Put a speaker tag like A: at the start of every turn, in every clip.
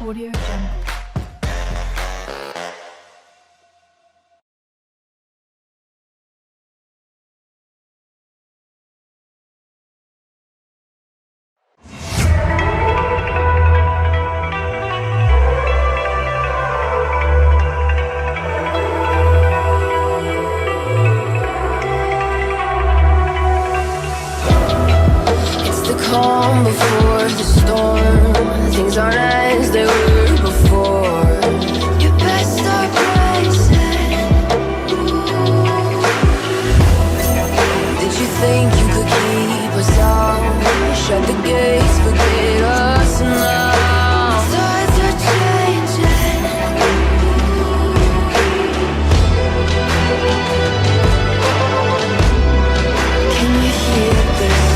A: Audio Jungle.
B: Calm before the storm. Things aren't as they were before. You best start rising. Did you think you could keep us out? Shut the gates, forget us now. Tides are changing. Can you hear this?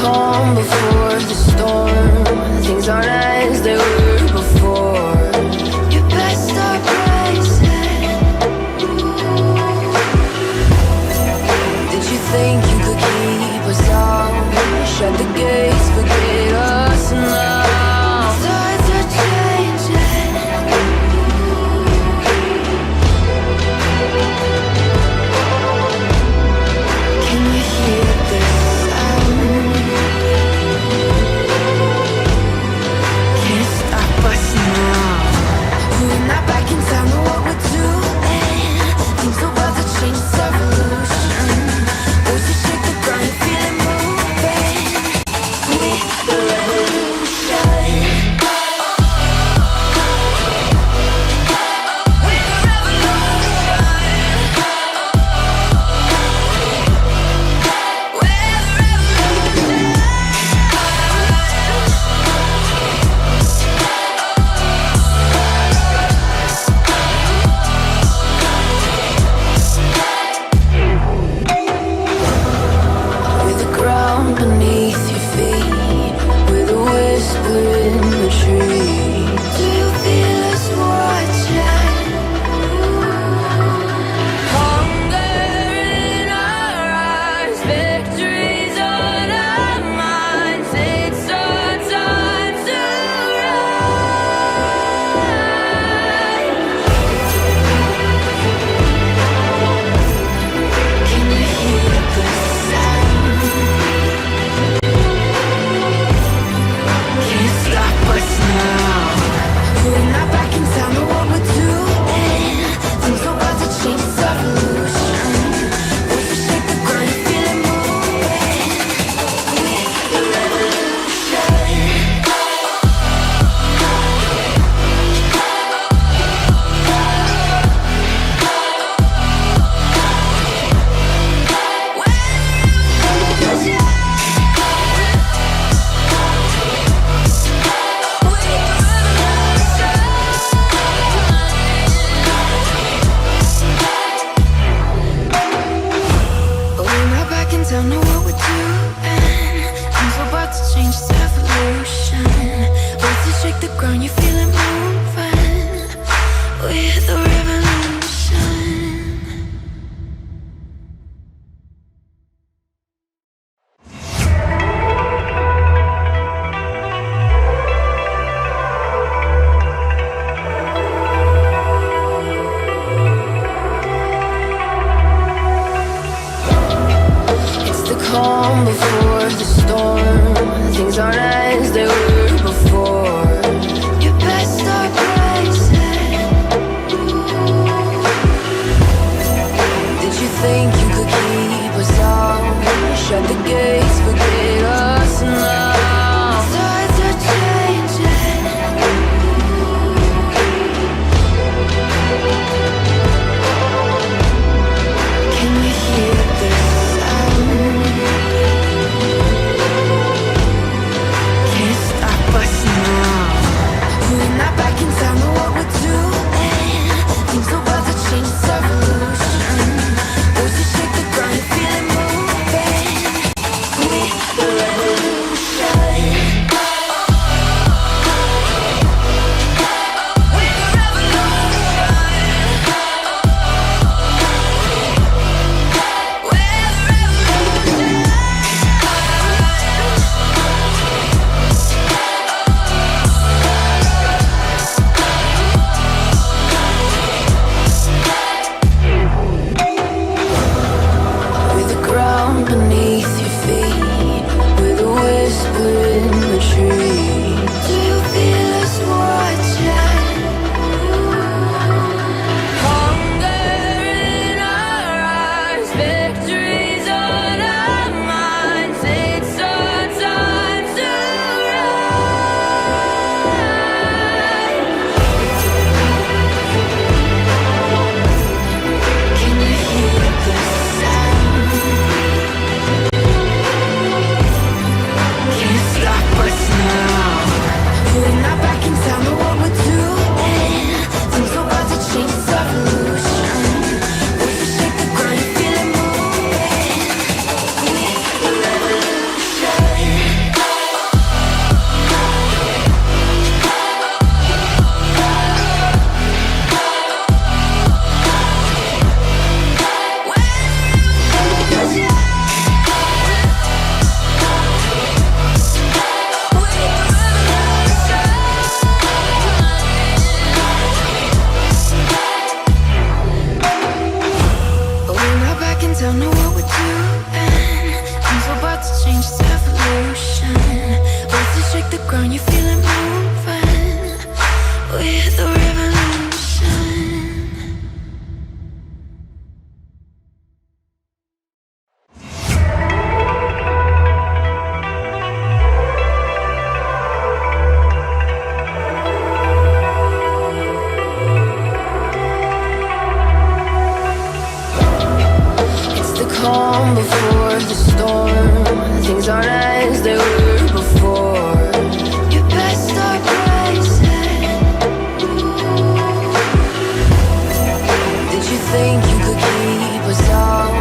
B: Calm before the storm. Things aren't as they were before. You best start rising. Did you think you could keep us out? Shut the gates, forget us now. Tides are changing. Can you hear this? tell me what we're doing. Things are about to change, it's evolution. Once you shake the ground, you feel it moving. We're the revolution. Calm before the storm. Things aren't as they were before. You best start rising. Did you think you could keep us out? Shut the gates, forget us now. Tides are changing. Can you hear this sound? We're not back in town, know what we're doing. Things are about to change, it's evolution. Once you shake the ground, you feel it moving. We're the revolution. We're the revolution. We're the beneath your feet, with a whisper in the tree. Do you feel us watching? Hunger in our eyes, victories on our minds. It's our time to rise. Can you hear the sound? We're not back in town, know what we're doing. Things are about to change, it's evolution. Once you shake the ground, you feel it moving. We're the revolution. Tell me what we're doing. Things are about to change, it's evolution. Once you shake the ground, you feel it moving. We're the revolution. Calm before the storm. Things aren't as they were before. You best start rising. Did you think you could keep us out?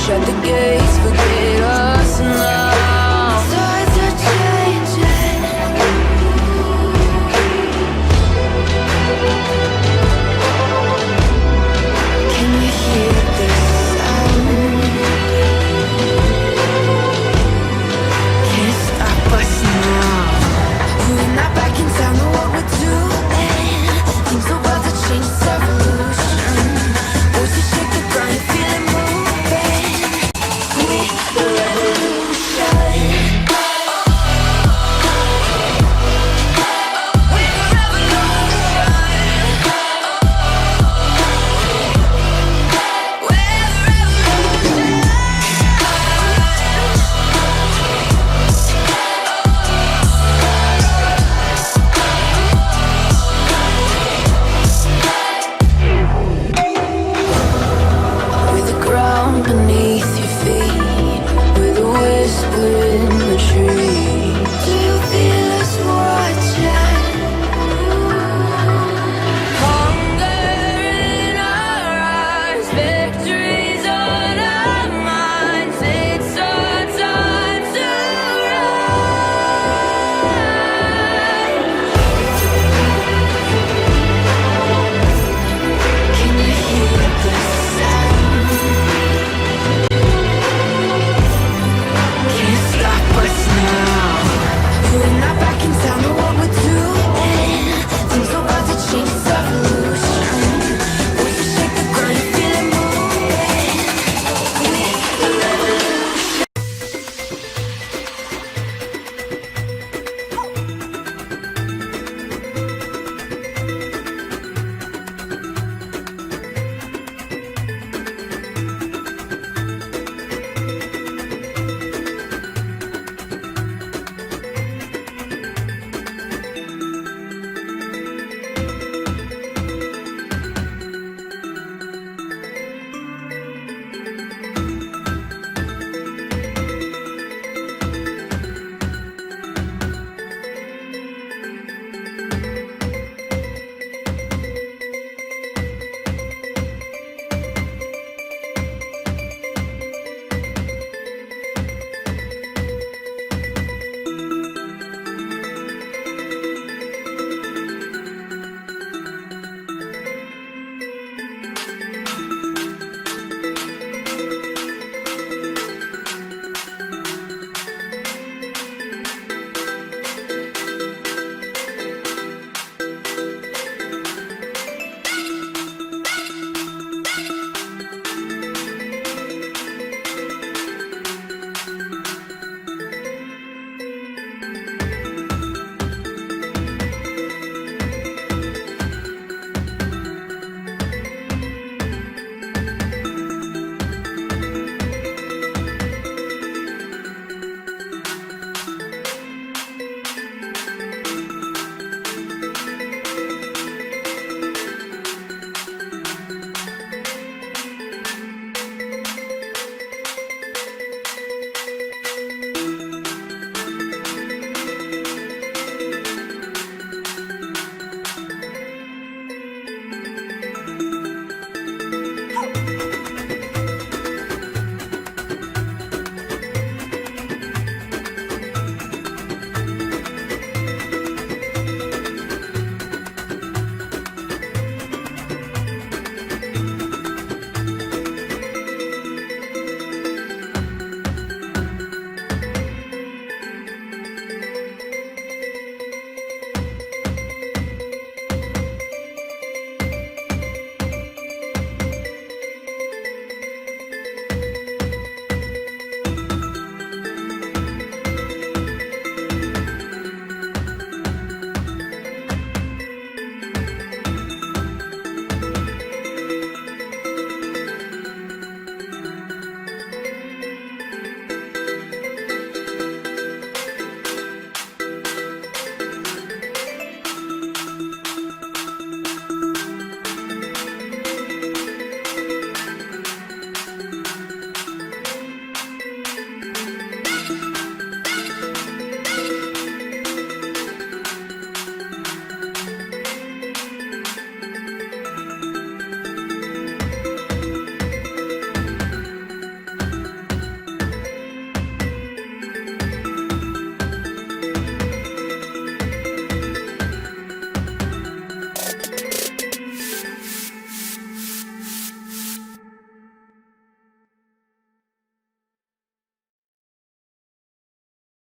B: Shut the gates, forget us now.